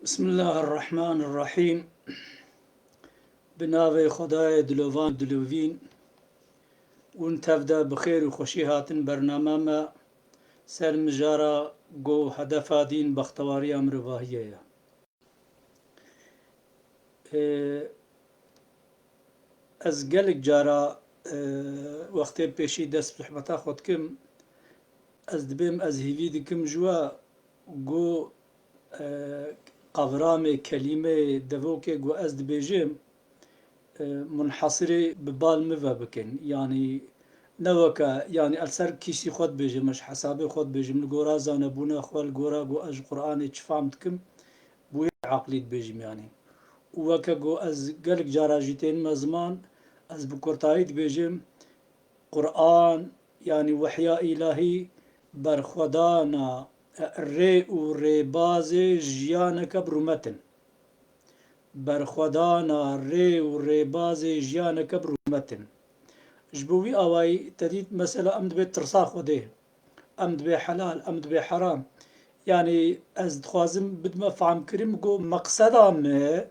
بسم الله الرحمن الرحیم. به ناوی خدای دلوان دلوین اون تفده بخیر و خوشی هاتن برنامه ما سر مجارا گو هدف دین بختواری امرواهیه. از گلک جارا وقتی پیشی دست صحبتا خود کم از دبیم از هیوی دکم جوا گو قورام کلمه دوکه گو از دبیجم منحصری ببال مفا بکن يعني نوكا يعني السر كيسي خود بيجي مش حسابي خود بيجي من قورا زانبونا خوال قورا قو اج قرآن فهمتكم بوي عقليت بيجي يعني وكا قو از قلق جاراجيتين مزمان از بكورتايت بيجم قرآن يعني وحيا إلهي برخودانا ري و ري بازي جيانك برومتن برخودانا ري و ري بازي جيانك برومتن جبوي أواي تديت مسألة أمد بيت ترصا خوده أمد بي حلال أمد بي حرام يعني از دخوازم بدما فهم كريم قو مقصدا ما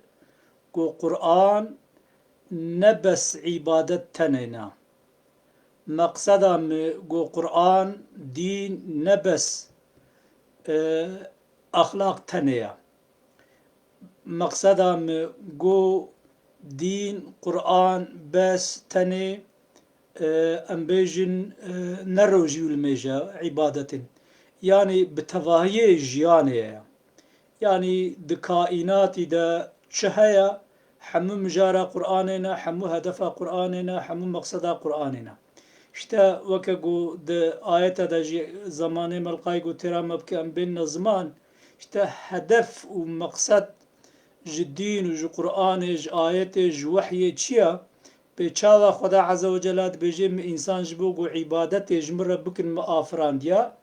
قو قرآن نبس عبادت تنينا مقصدا ما قو قرآن دين نبس أخلاق تنيا مقصدا ما قو دين قرآن بس تني ام بيجن نروجي الميجا عبادة يعني بتواهي جياني يعني دكائناتي دا شهيا حمو مجارة قرآننا حمو هدفا قرآننا حمو مقصدا قرآننا شتا وكاقو دا آياتا دا زماني ملقايقو ترى مبكي ام بين زمان شتا هدف ومقصد جدين وجو قرآن ج آيات ج وحي چيا بچاوا خدا عز وجل بيجي انسان جبو قو عبادت جمر بكن آفرانديا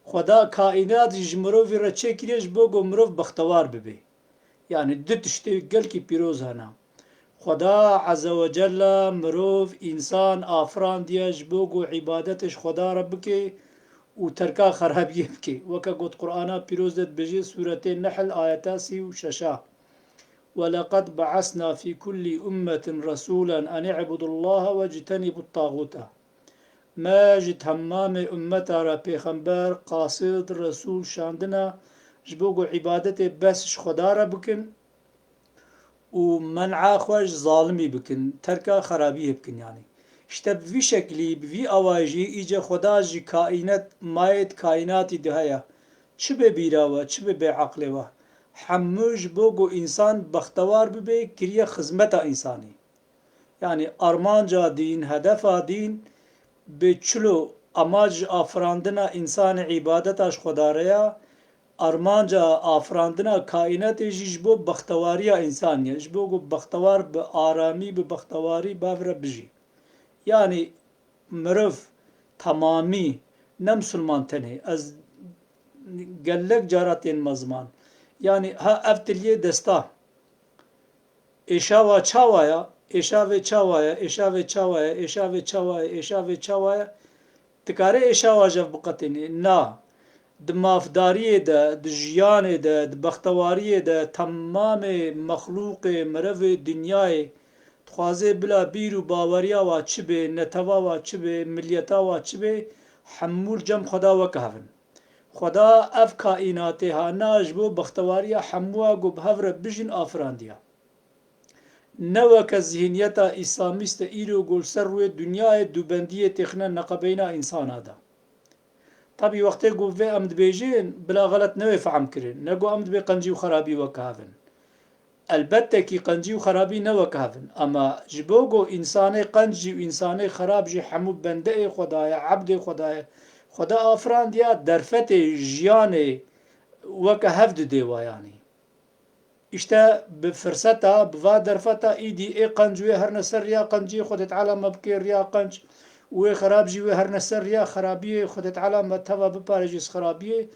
خدا كائنات جمرو في رچه كريش بو قو مروف بختوار ببي يعني دتشتي قلكي بيروز هنا خدا عز وجل مروف انسان آفرانديا جبو قو عبادتش خدا ربكي وتركا خرابيه بكي وكا قد قرآن بيروز بيجي سورة النحل آياتا سي وششا ولقد بعثنا في كل أمة رسولا أن اعبدوا الله واجتنبوا الطاغوت ما جت همام أمتا را پیغمبر قاصد رسول شاندنا جبوغو عبادت بس خدا را بكن ومنع خوش ظالمي بكن تركا خرابيه بكن يعني اشتب في شكلي بفي أواجي إيجا خدا جي كائنات مايت كائناتي دهيا چه ببيراوه چه بعقلوه حموش بوگو انسان بختوار ببه کریه خدمت انسانی يعني ارمانجا دين هدفا دين بچلو اماج آفراندنا انسان عبادتاش خداريا ارمانجا آفراندنا کائنات جبو بختواريا انسانيا جبو بختوار بآرامی ببختواري بافر بجي يعني مرف تمامي نمسلمان تنه از قلق جاراتين مزمان يعني ها افتليه دستا إشاوة چاوايا إشاوة چاوايا إشاوة چاوايا إشاوة چاوايا إشاوة چاوايا تكاري إشاوة جف بقتني نا دمافداريه ده دجيانه ده دبختواريه ده تمام مخلوق مرف دنياي تخوازي بلا بيرو باوريا واچبه نتوا واچبه مليتا واچبه حمول جم خدا وكهفن خدا اف کائناته ها ناجبو بختواریا حموا گو بهور بجن آفراندیا نوک ذهنیتا اسلامیست ایرو گل سر روی دنیای دوبندی تخنه نقبینا انسان دا طبی وقتی گو و امد بیجین بلا غلط نوی فهم کرن نگو امد بی قنجی و خرابی وکهفن البته کی قنجی و خرابی نوکهفن اما جبو گو انسان قنجی و انسان خراب جی حمو بنده خدای عبد خدای خدا آفراندیا درفت جیان وکه هفت دیوا يعني اشتا بفرستا بوا درفتا ايدي اي قنج وي هر نسر يا قنجي خدت على مبكير يا قنج وي خراب جي وي هر نسر يا خرابيه خدت على متوا ببارجيس خرابيه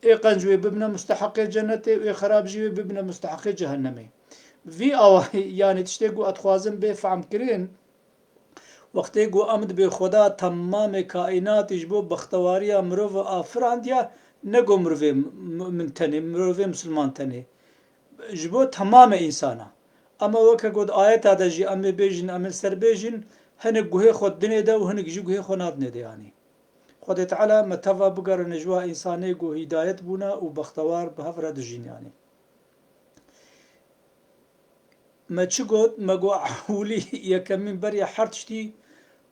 اي قنج وي ببنا مستحق الجنة وي خراب جي وي ببنا مستحق جهنمي في او يعني تشتيقو اتخوازم بفهم كرين وقتی گو امد به خدا تمام کائنات جبو بختواریا مروف آفراندیا نگو مروف من تنه مروف مسلمان تنه جبو تمام انسانا اما وکا گود آیت دا جی ام بیجن ام سر بیجن هنگ گوه خود دنه دا و هنگ جی گوه خود ناد نده يعني خود تعالى متفا بقر نجوا انساني گو هدايت بونا و بختوار بهفرة دجين يعني ما چی گود ما گو عولی یکمین بریا حرتشتی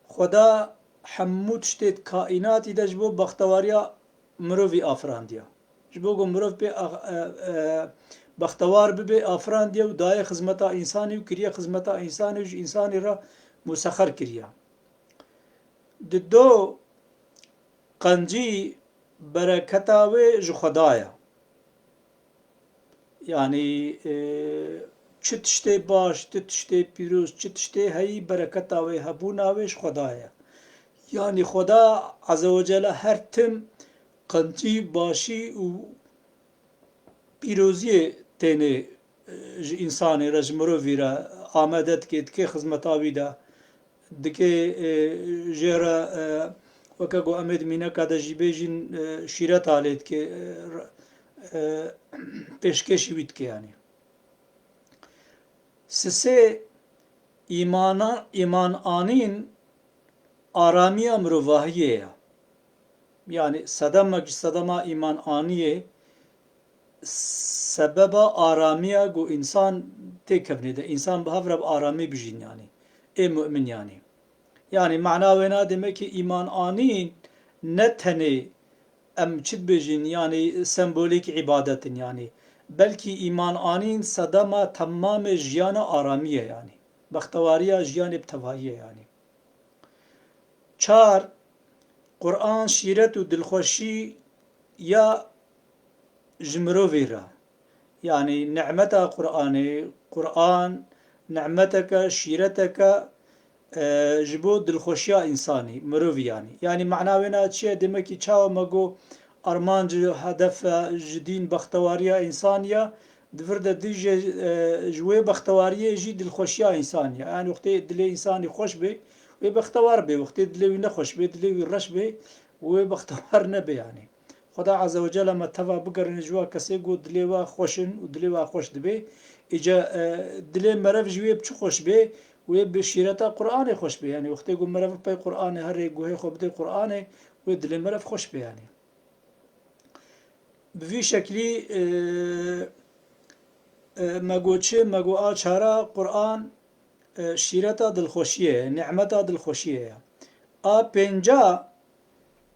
خدا حمود شتید کائناتی دا جبو بختواریا مروفی آفراندیا جبو گو مروف بی بختوار ببی آفراندیا و دای خزمتا انسانی و کریا خزمتا انسانی و انسانی را مسخر کریا دو قنجی برکتاوی جو خدایا يعني چه تشتی باش چه تشتی پیروز چه تشتی هی برکت آوی هبون آویش خدایا يعني خدا عز وجل هر تم قنجی باشی و پیروزی تینه انسانی را جمروی را آمدد که دکه خدمت آوی دا دکه جهره وکا گو امید مینه که دا جیبیجین شیرت آلید که پیشکشی وید که yani سه ایمان آنین آرامی مروواهیه yani sadama iman aniye sebeba aramiya gu insan tekevne de insan behavrab arami bijin yani mümin yani yani mana vena demek ki iman anin ne tene em çit bijin yani sembolik ibadetin yani belki iman anin sadama tamam jiyana aramiye yani bahtavariya jiyan tevaiye yani çar Kur'an şiret u dilxoşi ya jmirovira yani ni'meta Kur'an ni'meteka şireteka jibo dilxoşiya insani mirovi yani mana vena çiye demek ki çawa mago armancı hedef jidin bahtavariya insaniya دفرده دیجه جوی بختواریه جی دلخوشیا انسانیه یعنی وقتی دل انسانی خوش به و بختوار به وقتی دل نخوش به دل رش به و بختوار نبه یعنی خدا عز وجل ما توا بگرن جوا کسی گو دل و خوشن و دل و خوش دبه اجا دل مرف جوی بچ خوش به و به شیرتا قرآن خوش به یعنی وقتی گو مرف پای قرآن هر گوه خوب دل قرآن و دل مرف خوش به یعنی به شکلی مگوچه مگو آچارا قرآن شیرتا دلخوشیه نعمتا دلخوشیه آ پنجا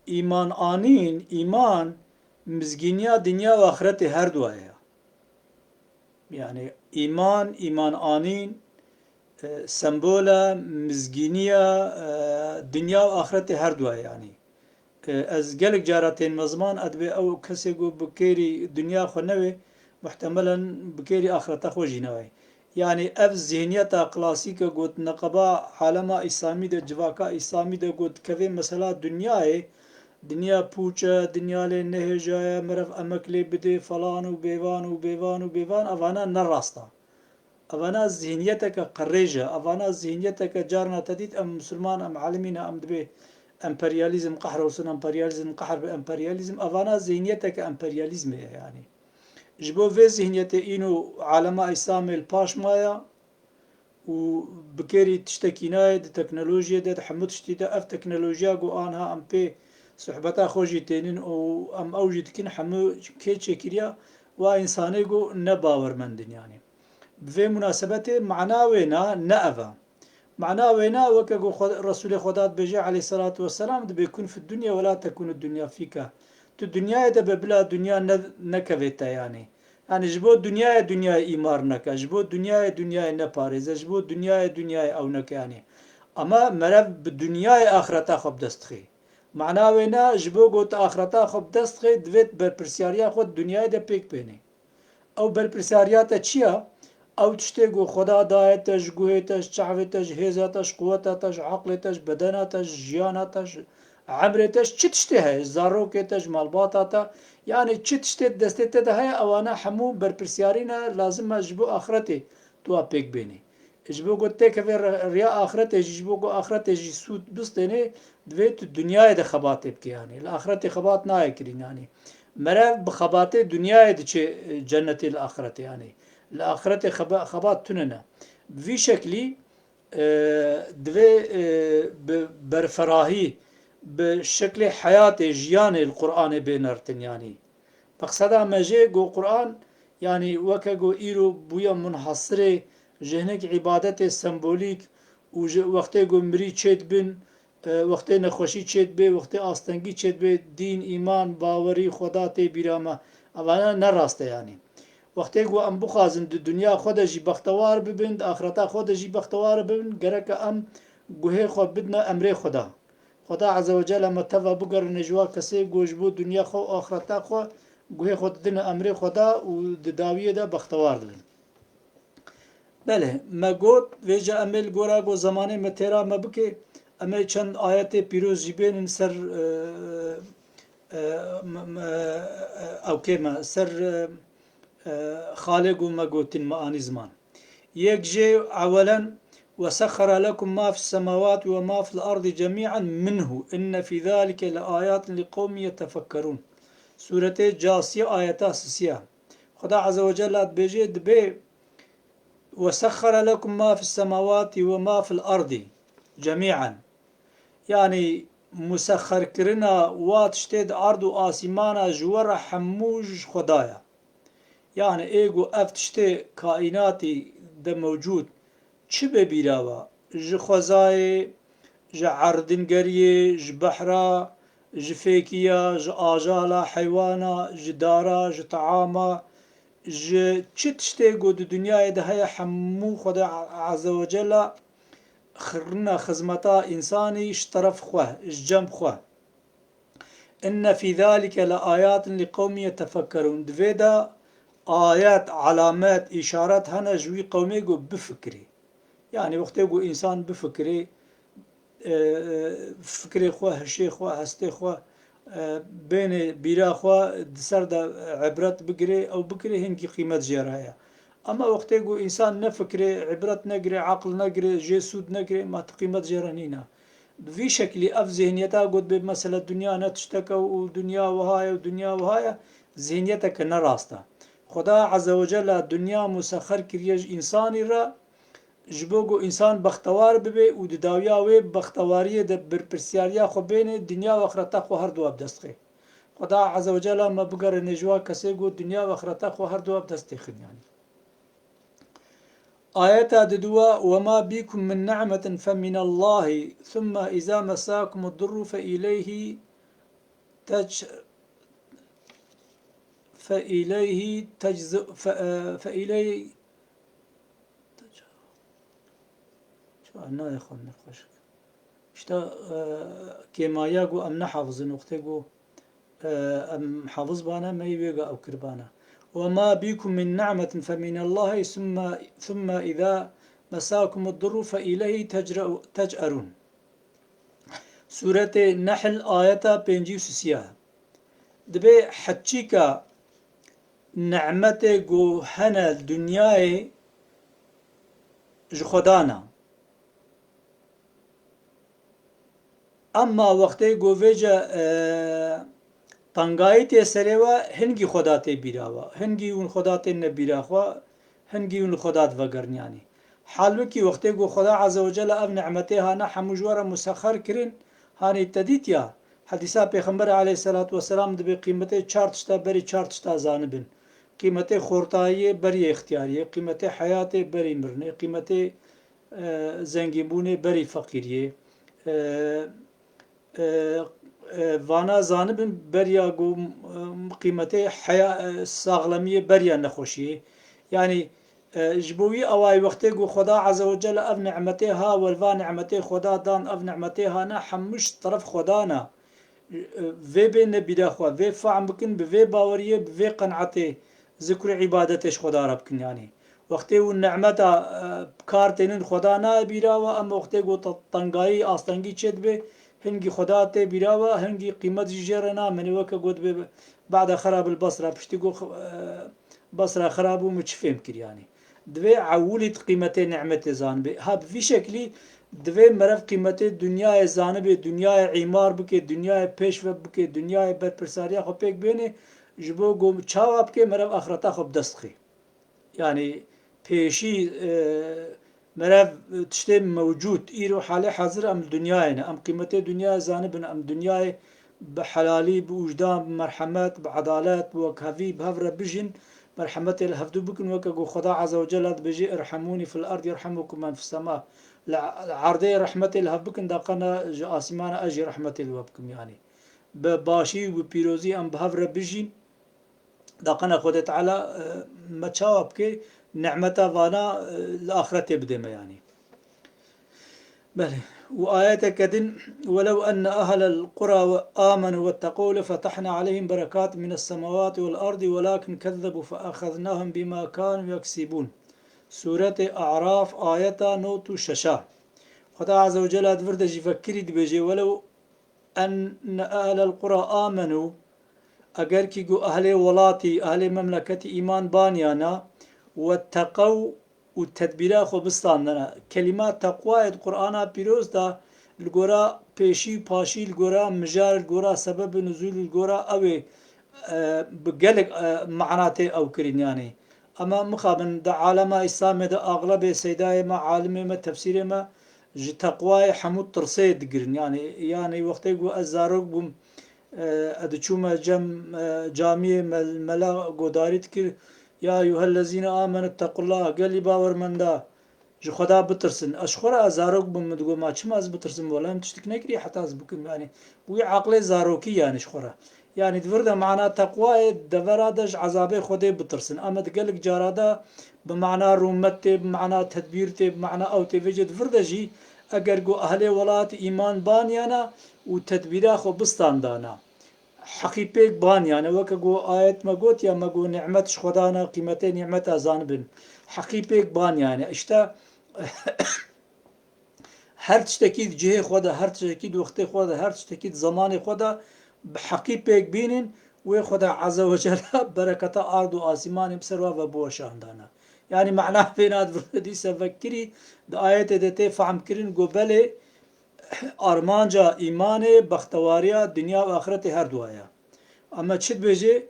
ایمان آنین ایمان مزگینیا دنیا و آخرت هر دوایه yani iman آنین سمبولا مزگینیا دنیا و آخرت هر دوایه yani از گلک جارتین مزمان ادبه او کسی گو بکیری دنیا خو نوی محتملا بكيري آخرته خوشي نوي يعني اف ذهنيتا كلاسيكا قد نقبا عالما اسلامي ده جواكا اسلامي ده قد كذي مثلا دنيا پوچه دنيا لي نهجايا مرف امك لي بده فلان و بيوان افانا نراستا افانا ذهنيتك قريجة افانا ذهنيتك جارنا تديد ام مسلمان ام عالمين ام دبي امبرياليزم قحر وسن امبرياليزم قحر بامبرياليزم افانا ذهنيتك امبرياليزم يعني جبو في ذهنية إنو عالم إسلامي الباش مايا و بكيري تشتكيناي دي تكنولوجيا دي تحمد شتيدا اف تكنولوجيا قو آنها ام بي صحبتا خوجي تينين او ام اوجي دكين حمو كي تشكيريا و انساني قو نباور مندن يعني بفي مناسبة معناوينا نأفا معناوينا وكا رسول خدات بجي عليه الصلاة والسلام دي بيكون في الدنيا ولا تكون الدنيا فيك تو دنیا ده ببلا دنیا نکویتا يعني جبو دنیا ایمار نکا جبو دنیا نپارزه جبو دنیا او نکا يعني اما مرف بدنیا آخرتا خوب دستخی معناوینا جبو گوت آخرتا خوب دستخی دویت برپرسیاریا خود دنیا ده پیک بینی او برپرسیاریاتا چیا او تشتی گو خدا دایتش گوهتش چعوتش هیزتش قوتتش عقلتش بدنتش جیانتش عمرتش چی تشته هست زاروکتش مالباتاتا يعني چی تشته دسته ده هست اوانا حمو برپرسیارینا لازم جبو آخرته تو پیک بینی جبو گوته که ریا آخرته جبو گو آخرته جی سود بستنه دویت دنیای ده خباته بکی يعني الآخرت خبات نای کرین يعني مرا بخباته دنیای ده چه جنت الآخرت يعني الآخرت خبات تننا في شكلي دوی برفراهی به شکل حیات جیان القرآن بینرتن یعنی بقصدا مجه گو قرآن يعني وكا جو إيرو بويا منحصر جهنك عبادت سمبوليك وقتی جو مري چيت بن وقتی نخوشی چيت بي وقتی آستنگی چيت بي دين إيمان باوري خدا تي بيراما اوانا نراسته يعني وقتی گو ام بخوازن دنیا خود جی بختوار ببند آخرتا خود جی بختوار ببند گرک ام گوه خود بدنا امر خدا عز وجل اما توا بگر نجوا کسی گوش بود دنیا خو آخرتا خو گوه خود دن امر خدا و داویه دا بختوار دن بله ما گوت ویجا امل گورا گو زمانه متیرا ما بکه امل چند آیت پیروز جیبین سر او کما سر خالق وما قوتين معاني زمان يكجي اولا وسخر لكم ما في السماوات وما في الارض جميعا منه ان في ذلك لآيات لقوم يتفكرون سورة جاسية آيات سيا خدا عز وجل بيجي دبي وسخر لكم ما في السماوات وما في الارض جميعا يعني مسخر كرنا واتشتد ارض وآسمانا جورا حموج خدايا يعني ايجو افتشتي كائناتي ده موجود چه ببيراوا ج خوزاي ج عردنگريه ج بحرا ج فيكيا ج آجالا حيوانا ج دارا ج طعاما ج چه تشتي گو دو دنيا ده هيا حمو خدا عز وجل خرنا خزمتا انساني ش طرف خواه ج جنب خواه ان في ذلك لآيات لقوم يتفكرون دويدا آيات علامات إشارات هنا جوي قومي جو بفكري يعني وقت جو إنسان بفكري فكري خواه هشي خواه هستي خواه بين بيرا خواه سر دا عبرت بقري أو بقري هنكي قيمة جيرها أما وقت جو إنسان نفكري عبرت نقري عقل نقري جسود نقري ما قيمة جيرانينا في شكل أف ذهنيتا قد بمثلا الدنيا نتشتكى ودنيا وهاي ودنيا وهاي ذهنيتك نراستا خدا عز وجل دنیا مسخر کریج انسانی را جبوگو انسان بختوار ببه و داویا و بختواری د برپرسیاریا خو بین دنیا و آخرت خو هر دو بدستخه خدا عز وجل ما بگر نجوا کسی گو دنیا و آخرت خو هر دو بدستخه يعني آيات ددوا وما بكم من نعمة فمن الله ثم إذا مساكم الضر فإليه تجزء فإليه شو أنا يا أخوان نخش إشتا كما يجو أم نحافظ نقطة جو أم حافظ بانا ما يبقى أو كربانا وما بكم من نعمة فمن الله ثم إذا مساكم الضر فإليه تجأرون سورة نحل آية بنجي سيا دبي حتشيكا نعمت گو هنه دنیای جخدانا اما وقتی گو ویجا تنگایی تی سریوا هنگی خدا تی بیراوا هنگی اون خدا تی نبیراخوا هنگی اون خدا وگرنیانی حالو کی وقتی گو خدا عز وجل اب نعمتی هانا حموجوارا مسخر کرن هانی تدیتیا حدیثا پیغمبر علیه الصلاة والسلام دبی قیمتی چارتشتا بری چارتشتا زانبن قیمت خورتایی بری اختیاریه قیمت حیات بری مرنه قیمت زنگیبونه بری فقیریه وانا زانبن بریا گو قیمت ساغلمیه بریا نخوشیه يعني جبوي أواي وقتي جو خدا عز وجل أف نعمته ها والفا نعمته خدا دان أف نعمته ها نا حمش طرف خدانا في بين بدا خوا في فعم بكن بفي باوريه بفي قنعته ذكر عبادتش خدا ربكن يعني وقتی و نعمتا بکارتنین خدا نا بیراوا اما وقتی گو تنگایی آستنگی چید به هنگی خدا ته بیراوا هنگی قیمت جرنا من وک گود به بعد خراب البصره پشتی گو بصره خراب و متفهم کر يعني دوی عولت قیمت نعمت زان به هب في شکلی دوی مرف قیمت دنیا زان به دنیا عمار بک دنیا پیش و بک دنیا بر پرساریا خو پک بینه جبو گو چاوب که مرف اخرتا خو دستخی يعني بيشي مرف تشتي موجود إيرو حالي حاضر أم دنيانا أم قيمته دنيا زانبنا أم دنياي بحلالي بوجدان بمرحمات بعدالات وكهفي بهفر بجن مرحمة الهفدو بكن وكا خدا عز وجل بجي ارحموني في الأرض يرحمكم من في السماء عرضي رحمة الهف بكن داقنا آسمان أجي رحمة الوبكم يعني بباشي وبيروزي أم بهفر بجن داقنا خدا تعالى ما تشاوب كي نعمته فانا الآخرة بدما يعني بله وآيات كدن ولو أن أهل القرى آمنوا واتقوا لفتحنا عليهم بركات من السماوات والأرض ولكن كذبوا فأخذناهم بما كانوا يكسبون سورة أعراف آية نوت ششا خدا عز وجل أدفرد جفكري دبجي ولو أن أهل القرى آمنوا أجر كيجو أهل ولاتي أهل مملكة إيمان بانيانا واتقوا والتدبيرات خو بستاندنا كلمات تقوى القرآن بيروز دا الجورا بيشي باشي الجورا مجال الجورا سبب نزول الجورا أوي بقلق معناته أو كرين يعني أما مخابن دا عالم إسلام دا أغلب سيداي ما عالم ما تفسير ما تقوى حمود ترصيد قرين يعني وقت يقول الزاروق بم أدشوما جامية ملا قدارت كر يا أيها الذين آمنوا اتقوا الله قال لي باور من دا جو خدا بترسن أشخرا زاروك بمدقو ما چما از بترسن ولا هم تشتك نكري حتى از بكم يعني وي عقل زاروكي يعني شخرا يعني تفرد معنى تقوى دفرادش عذابي خدي بترسن أما تقلق جارادا بمعنى رومتي بمعنى تدبيرتي بمعنى أوتي فيجد فردجي أقر قو أهلي ولات إيمان بانيانا وتدبيرا خو بستان دانا حقيقة بان يعني وكجو آيات ما قلت يا ما قو نعمتش خدانا قيمتين نعمة زانبن حقيقة بان يعني اشتا هر تشتكيد جهه خدا هر تشتكيد وقت خدا هر تشتكيد زمان خدا بحقيقة بينن وخدا عز وجل بركة أرض وآسمان بسروا وبوشاندانا يعني معناه بينات دي سفكري دا آيات دتي فهم كرين قبله أرمانجا إيمانه بختواريا دنيا وآخرت هر دوايا أما تشد بيجي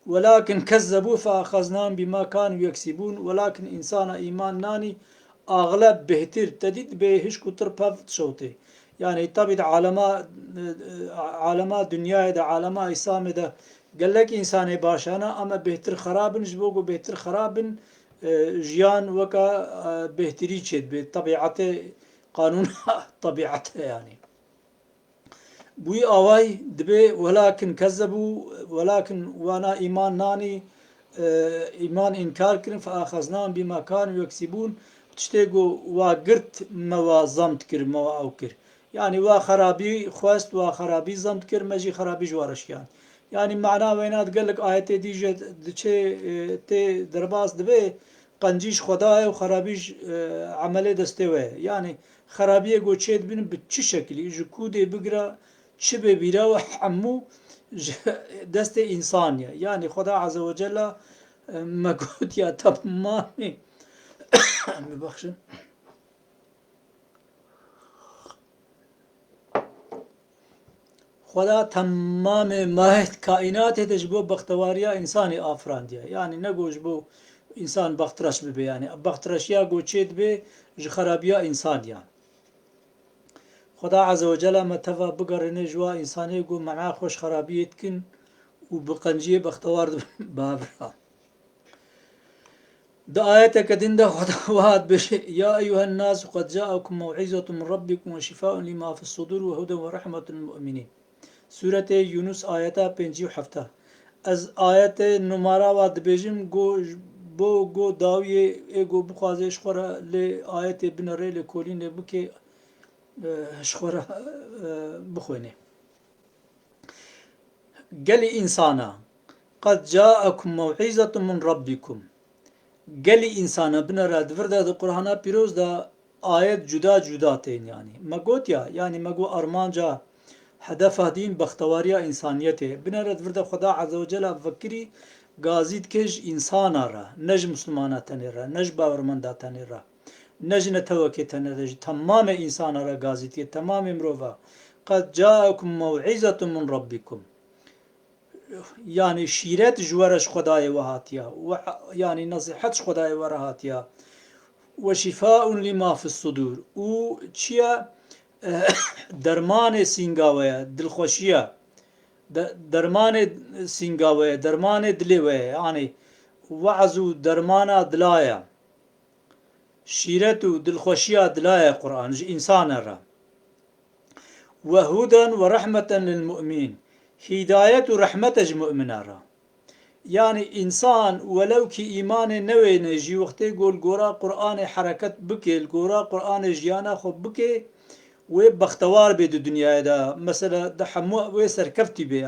ولكن كذبوا فأخذناهم بما كانوا يكسبون ولكن إنسان إيمان ناني أغلب بهتر تديد بهش كتر بفت شوتي يعني طبعا عالما دنيا ده عالما إسلام ده قال لك إنسان باشانا أما بهتر خراب نجبوه بهتر خراب جيان وكا بهتري شد بطبيعته قانون طبيعته يعني بوي آواي دبي ولكن كذبوا ولكن وانا إيمان ناني إيمان إنكار كرن فأخذناهم بما كانوا يكسبون تشتيقوا واقرت موا زمت كر موا أو كر يعني وخرابي خواست وخرابي زمت كر مجي خرابي جوارشيان يعني معناه وينات قال لك آية دي جد دشي تي درباس دبي قنجيش خداه وخرابيش عمله دستوه يعني خرابيه گوچید بین به چه شکلی جکوده بگره چه ببیره و همو دست انسانیه يعني خدا عز وجل مقود يا تمامي ببخشن خدا تمام ماهت كائنات تجبو بختواريا إنساني آفرانديا يعني نقوش بو إنسان بخترش ببي يعني بخترشيا قوچيد بي جخرابيا إنسانيا خدا عز وجل ما تفا بقرن جوا إنساني يقول معاه خوش خرابية كن وبقنجية بختوار بابرا دا آية كدين دا خدا وهاد بشي يا أيها الناس قد جاءكم موعظة من ربكم وشفاء لما في الصدور وهدى ورحمة للمؤمنين سورة يونس آية 57 از آية نمارا واد بيجم گو داوية ايگو بخوازش خورا لي آية بنري لكولين بكي شخورا بخويني قال إنسانا قد جاءكم موعظة من ربكم قال إنسانا بنرى دفردا دا قرآن بيروز دا آيات جدا جدا تين يعني ما قوت يعني ما قو أرمان جا هدف دين بختواريا إنسانيته بنرى دفردا خدا عز وجل فكري غازيد كج إنسان را نج مسلمانات تنرى نج باورمندا تنرى نجن توكي تنرى تمام إنسان را غازيد تمام مروفا قد جاءكم موعظة من ربكم يعني شيرت جورش خداي وهاتيا يعني نصيحتش خداي ورهاتيا وشفاء لما في الصدور و چيا درمان سينغاويا دلخوشيا درمان سينغاويا درمان دليويا يعني وعزو درمانا دلايا شيرتو دلخوشيا دلايا قرآن إنسان را وهدى ورحمة للمؤمنين هداية ورحمة مؤمنا را يعني إنسان ولو كي إيمان نوي نجي وقتي يقول قرا قرآن حركت بكي القرا قرآن جيانا خب بكي وبختوار بيد الدنيا دا مثلا دا حمو ويسر كفتي بي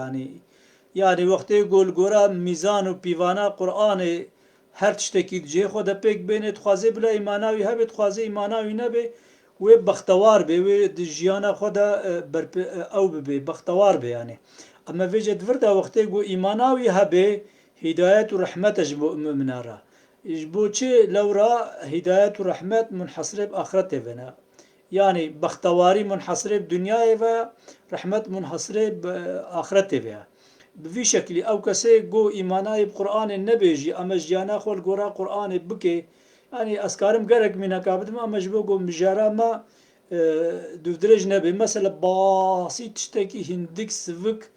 يعني وقتي يقول قرا ميزان وبيوانا قرآن هر تشتكي جي خود بيك بين تخوازي بلا إيماناوي هبه تخوازي إيماناوي نبه وبختوار بي ودجيانا خدا أو بي بختوار بي يعني أما في جد فردا وقتي يقول إيماناوي هبه هداية ورحمة مؤمنارا إجبوتشي لورا هداية ورحمة منحصرة بآخرته بنا يعني بختواري منحصرة بدنيا ورحمة منحصرة بآخرته بها بفي شكل أو كسي جو إيماناي بقرآن النبيجي أما جيانا خول قرآن قرآن بكي يعني أسكارم قرق من أكابدم أما جبوكو مجارا ما دودرج نبي مثلا باسي تشتكي هندك سفك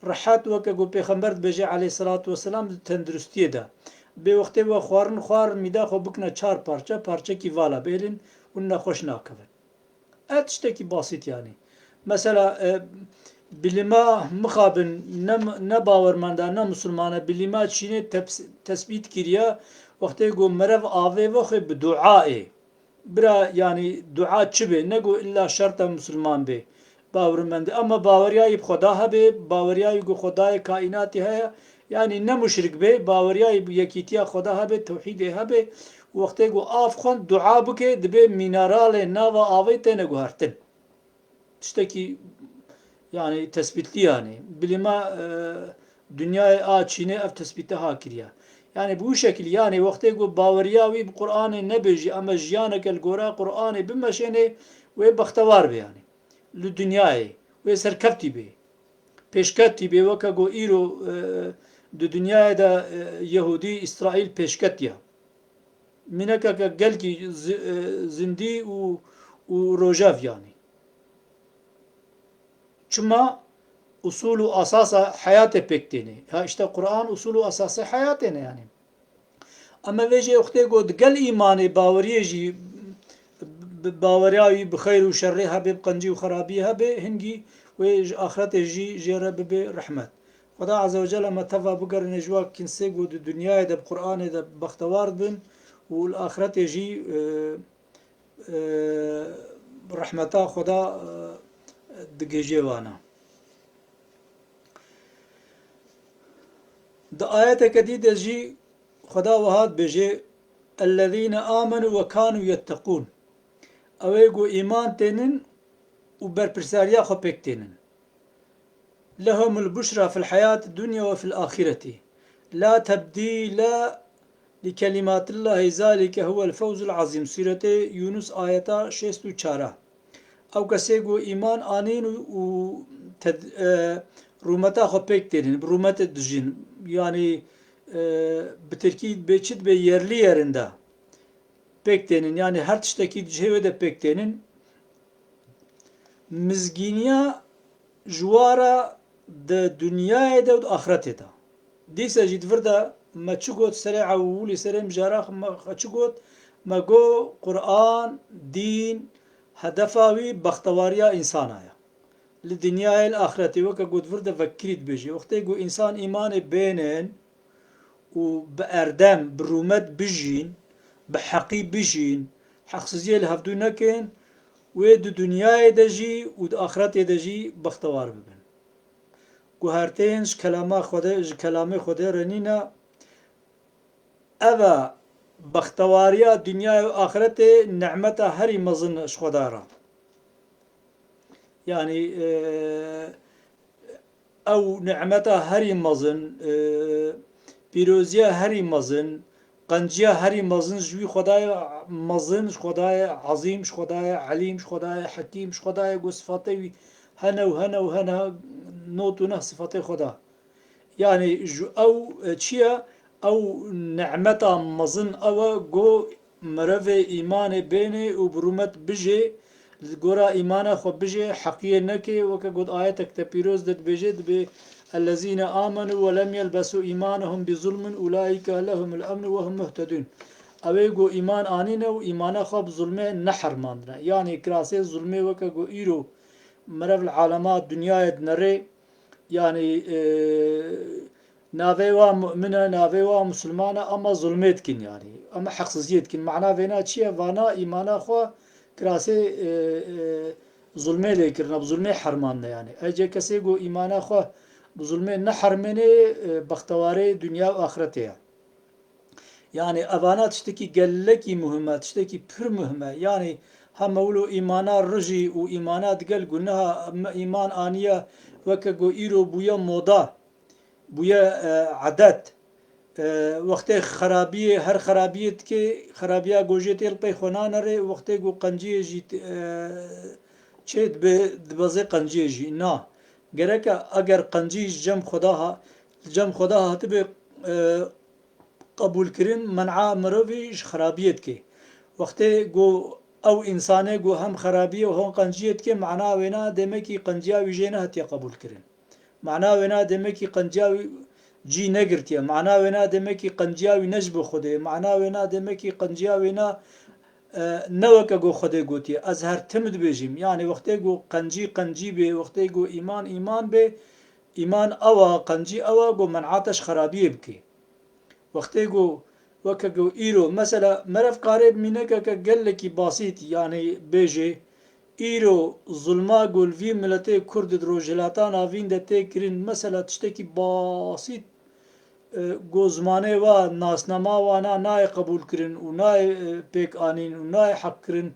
رحات وكا قو پیغمبرت بجي عليه الصلاة والسلام تندرستي دا به وقتی و خوارن خوار میدا خو بکنه چار پارچه کی والا بیرین اون خوش ناکوه اتشتكي بسيط يعني مثلا بلما مخابن نباور مندا نه مسلمانه بلما چینه تثبیت کریه وقتی يقول مرف آوه وخي بدعائه برا يعني دعاء چبه نگو إلا شرط مسلمان به باورمند اما باوریای خدا هبه باوریای گو خدای کائناتی ہے يعني نه مشرك به باوریای یکیتیا خدا هبه توحید هبه وقتی گو آف خون دعا بکه دبه مینارال ناوا آوه تنه گو هرتن تشتكي يعني تثبيت يعني بلما دنيا چينه اف تثبيتها كريا يعني بو شكل يعني وقت يقول باورياوي بقرآن نبيجي اما جيانك القراء قرآن بمشينه وبختوار به يعني للدنيا وسركبتي به پیشکتی به وکا گو ایرو دو دنیا دا يهودي اسرائيل پیشکتیا منکا که گلکی زندي و روجاف يعني چما usul و asasa hayat pekteni. Ha işte Kur'an usul و asası hayatene yani. Ama veje okte god gel imanı bavariye ji bavariyavi bixeyr و şerri habe bqanci و kharabi habe hingi ve ahiret ji jere be rahmet. Xuda azze ve celle ma tava bugar nejwa kinse god dünyaya da Kur'an'ı da baxtawar bin و ahiret ji rahmeta Xuda dgejevana. دا آيات كديد جي خدا وهاد بجي الذين آمنوا وكانوا يتقون اويقو إيمان تنن وبربرساريا خو بيك تنن لهم البشرى في الحياة الدنيا وفي الآخرة لا تبديل لكلمات الله ذلك هو الفوز العظيم سورة يونس آياتا 64 او كسيقو إيمان آنين و رومتا خو پێک تێنن رومەتە دژین yani بترکی بێچیت بێ yerli yerinde pek tênin yani her tiştekî cihê de pek tênin mizgîniya jwara de dunyayê de û axiretê de dîsa jî divir de me çi got serê ewlî serê mijara me çi got me got Qur'an dîn hedefa wî bextewariya insana ye للدنيا الآخرة وكا قد فرد فكريت بيجي وقت يقول إنسان إيمان بينن وبأردم برومت بيجين بحقي بيجين حقسية لهفدو نكين ويد دنيا دجي ود آخرت دجي بختوار ببن قهرتينش كلامي خده رنينا أبا بختواريا دنيا وآخرت نعمتا هري مظن شخدارا يعني او نعمتها هري مزن بيروزيا هري مزن قنجيا هري مزن جوي خداي مزن خداي عظيم خداي عليم خداي حكيم خداي صفاتي هنا وهنا وهنا نوتنا صفاتي خدا يعني او چیه او نعمتا مزن او گو مرو ایمان بینه و برومت بجه گورا ایمان خو بجه حقیه نکه وکا گود آیتك تپیروز دد بجه دبه الذين آمنوا ولم يلبسوا إيمانهم بظلم أولئك لهم الأمن وهم مهتدون اوه گو ایمان آنینه و ایمان خواب ظلمه نحر ماندنه يعني كراسي ظلمه وكا گو ايرو مرف العالمات دنيا نره يعني ناوی و مؤمنه ناوی و مسلمانه اما ظلمت کن يعني اما حقسزیت کن معنا وینا چیه وانا ایمانا خو کراسه ظلمه لیکرنا بظلمه حرمانه يعني اجه کسی گو ایمانا خو بظلمه نحرمنه بختواره دنیا و آخرته يعني أفانا تشتكي قلكي مهمة تشتكي بر مهمة يعني هم مولو إيمانا رجي وإيمانات قل قلناها إيمان آنية وكا إيرو بويا موضة بويا عادات وقت خرابیه هر خرابیت که خرابیا گوجه تیل پی خونا نره وقت گو قنجیه جی چید به دبازه قنجیه جی نه گره که اگر قنجیش جم خدا هات به قبول کرن منع مرویش خرابیت که وقت گو او انسانه گو هم خرابیه و هم قنجیت که معنا وینا دمه کی قنجیاوی جینه هتی قبول کرن معنا وینا دمه کی قنجیاوی جی نگرتیه معنا وینا دمه کی قنجیاوی نجب خوده معنا وینا دمه کی قنجیاوی نا نوکه گو خوده گوتیه از هر تمد بیجیم یعنی وقتی گو قنجی به وقتی گو ایمان به ایمان اوا قنجی اوا گو منعاتش خرابیه بکی وقتی گو وکه گو ایرو مثلا مرف قارب مینکه که گلکی باسیت یعنی بیجه ایرو ظلما گل وی ملت کرد درو جلاتان آوین ده تکرین مثلا تشتکی باسیت گوزمانه و ناسنما وانا نای قبول کرن و نای پیک آنین و نای حق کرن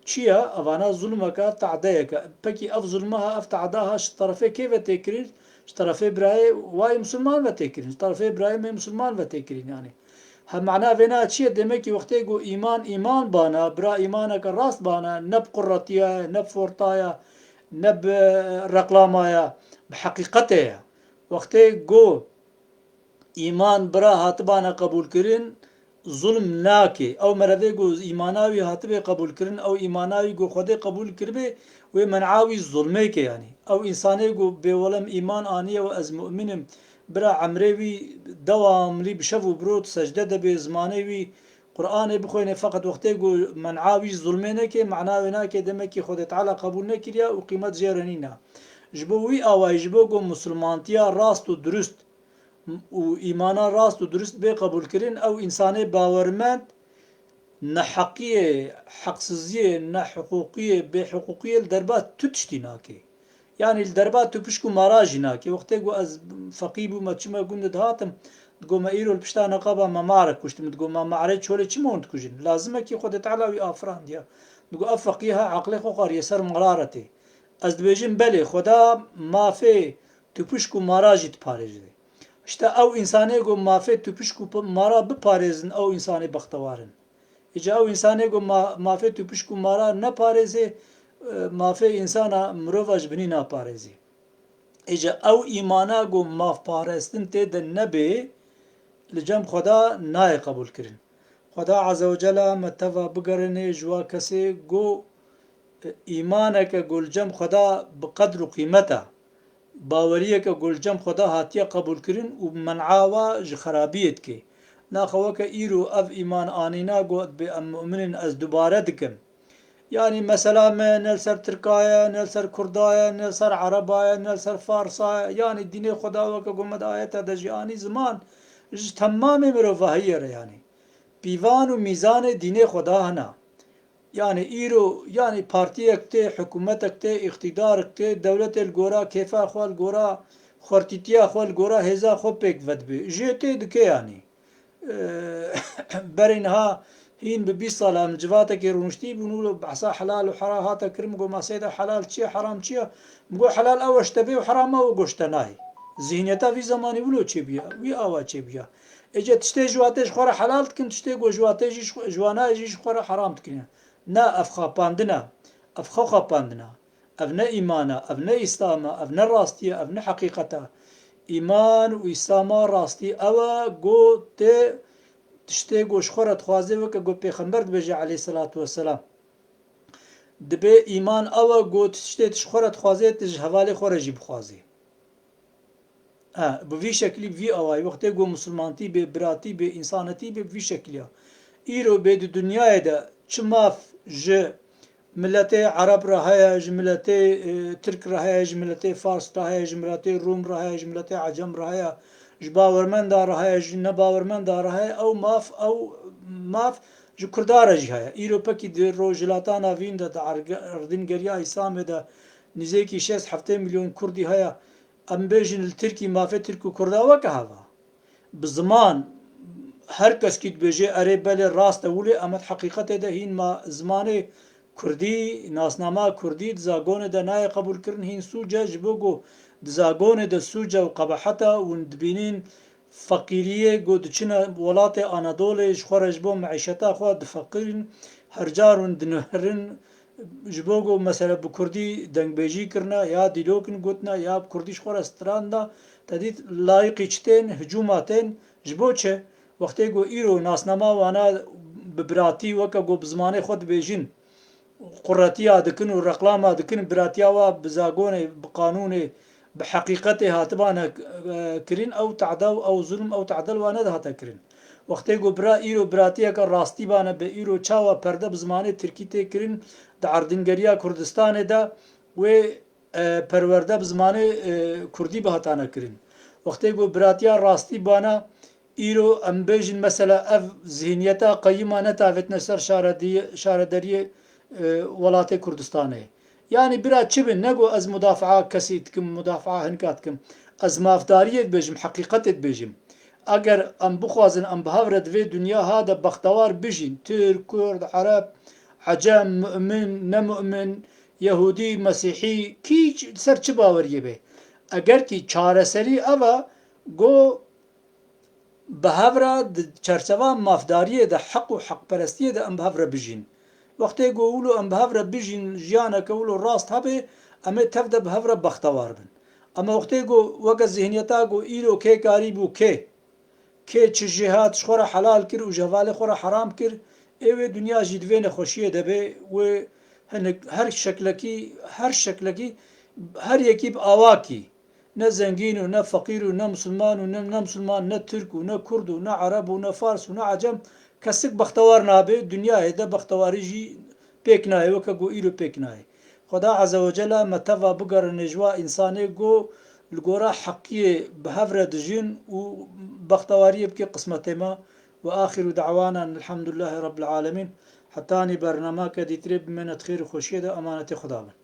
چیه اوانا ظلمکا تعدیه پکی اف ظلمها اف تعداها طرفه کیف تکرین طرفه برای وای مسلمان و تکرین طرفه برای می مسلمان و تکرین يعني هم معنا وینا چیه دمکی وقتی گو ایمان بانا برا ایمانک راست بانا نب قرتیه نب فورتایا نب رقلامایا بحقیقته وقتی گو ایمان برا هاتبانا قبول کرن ظلم ناکه او مرده گو ایماناوی هاتبه قبول کرن او ایماناوی گو خود قبول کربه و منعاوی ظلمه که يعني او انسانه گو بولم ایمان آنیه و از مؤمنم برا عمروی دوام لی بشو برود سجده ده به زمانه وی قرآن بخوینه فقط وقتی گو منعاوی ظلمه نکه معناوی ناکه دمکی خود تعالی قبول نکریا و قیمت جیرنینا جبوی آوائی جبو گو مسلمانتیا راست و درست و ایمانا راست و درست به قبول کرن او انسان باورمند نه حقیه حقسزیه نه حقوقیه به حقوقیه دربات تشتی ناکه يعني الدربات تبشكو مراجي ناكي وقت جو از فقيبو ما تشما قند هاتم تقو ما ايرو البشتا نقابا ما معرك كشتم تقو ما معرك شولي تشمون تكوجن لازمك يخد تعالى افران ديا تقو افقيها عقلي خوخار يسر مرارتي از دبيجن بلي خدا ما في تبشكو مراجي تباريجي işte او insane go mafet tüpüşku mara biparezin او insane baktavarın. İca o insane go mafet tüpüşku mara ne pareze mafe insana mrovaj bini na parezi. İca o imana go maf parestin te de nebe لجم خدا نای قبول کرن. خدا عز و جل متوا بگرنه جوا کسی گو ایمانه که گل جم خدا بقدر و قیمته باوریه که گلجم خدا هاتیه قبول کرن و منعاوا خرابیت که ناخوه که ایرو اف ایمان آنینا گوت به مؤمنین از دوباره دکم يعني مثلا نلسر تركايا نلسر كردايا نلسر عربايا نلسر فارسايا يعني الدين خدا وكا قمت آيات هذا جياني زمان تمام مروفاهية يعني بيوان و ميزان دين خدا هنا يعني ايرو يعني بارتيك تي حكومتك تي اقتدارك تي دولة الجورا كيفا خو الجورا خورتيتيا خو الجورا هزا خو بيك ودبي جيتي دكي يعني برينها هين ببي صلاة من جواتك يرونشتي بنقولوا بعصا حلال وحرام هاتا كرم قو ما سيدا حلال تشي حرام تشي مقو حلال اوش تبي وحرام او قشتناي ذهنيتا في زماني ولو تشي بيا وي اوا تشي بيا اجا تشتي جواتش خورا حلال تكن تشتي قو جواتش جوانا يجيش خورا حرام تكن نا افخا باندنا افخا باندنا افنا ايمانا افنا اسلاما افنا راستيا افنا حقيقتا ایمان و ئیسلاما ڕاستی ئەوە گۆ تێ تشتێ گۆشخۆرە دخوازێ وەکە گۆ پێخەمبەر دبێژێ عەلەیهی سەلات وەسەلام دبێ ئیمان ئەوە گۆ تشتێ تشخۆرە دخوازێت تژ هەڤالێ خۆرەژی بخوازێ بڤی شەکلی ڤی ئەوای وەختێ گۆ مسلمانتی بێ براتی بێ ئینسانەتی بێ بڤی شەکلیە ئیرۆ بێ دنیایەدا چ ماف ji milletê Ereb re heye ji milletê Tirk re heye ji milletê Fars re heye ji milletê Rûm re heye ji milletê Ecem re heye ji bawermenda re heye ji nebawermenda re heye ew maf ji Kurda re jî heye îro pekî di rojhilatana vîn de di erdîngeriya Îslamê de nîzêkî 6-7 milyon Kurdî heye em bêjin li Tirkî mafê Tirk û Kurda weke heva bi ziman her keskî dibêje erê belê rast e wîlê em heqîqetê de hîn ma zimanê Kurdî nasnama Kurdî di zagonê de nayê qebûlkirin hîn sûce ji bo ku di zagonê de sûce û qebeheta hûn dibînin feqîriyê ku diçine welatê Anadolê ji xwe re ji bo meîşeta xwe difeqirin her car hûn dinihêrin ji bo ku mesele bi Kurdî dengbêjî kirine ya dîlokên gotina ya bi Kurdî ji xwe re stranda te dît layıqî çi tên hicûma tên ji bo çi wextê ku îro nasnama wana bi biratî weke ku bi zimanê xwe dibêjin قڕەتیا dikin û reqlama dikin biratiya wa bi zagonê bi qanûnê bi heqîqetê hatibane kirin ew te'da ew zulm ew te'dil wan nedihate kirin wextê ku bira îro biratiyeke rastî bane bi îro çawa perde bi zimanê Tirkî tê kirin di erdîngeriya Kurdistanê de wê perwerde bi zimanê Kurdî bi hatane kirin wextê ku biratiya rastî bane îro em bêjin mesela ev zihniyeta qeyîma netavêtine ser şarederiyê welatê Kurdistanê yani bira çi bin ne got ez mudafaa kesî dikim mudafaa hinka dikim ez mafdariyê dibêjim heqîqetê dibêjim eger em bixwazin em bi hev re di vê dunya ha de bextewar bijîn Tirk Kurd Ereb Ecem mümin nemümin Yehûdî Mesîhî kî ser çi baweriyê bê eger kî çareserî ev e got bi hev re di çerçeva mafdariyê de heq û heqperestiyê de em bi hev re bijîn wextê ku wilo em bi hev re bijîn jiyaneke wilo rast hebe em ê tev de bi hev re bextewar bin ama wextê ku weke zihniyeta ku îro kê karî bû kê çi jê hat ji xwe re helal kir û ji hevalê xwe re heram kir ê wê dunya jî di vê nexweşiyê de bê wê hinek her şeklekî her yekî bi awakî ne zengîn û ne feqîr û ne musilman û ne musilman ne Tirk û ne Kurd û ne Ereb û ne Fars û ne Ecem kesik bextewar nabe dunyayê de bextewarî jî pêk nayê weke ku îro pêk nayê Xweda Eze Wecel me teva bigerîne ji we însanê ku li gora heqiyê bi hev re dijîn û bextewariyê bike qismetê me ve axiru da'wana elhamdülillahi rabbil alemin hetanî bernameke dîtirê bimêne xêr û xweşiyê de emanetê Xweda bin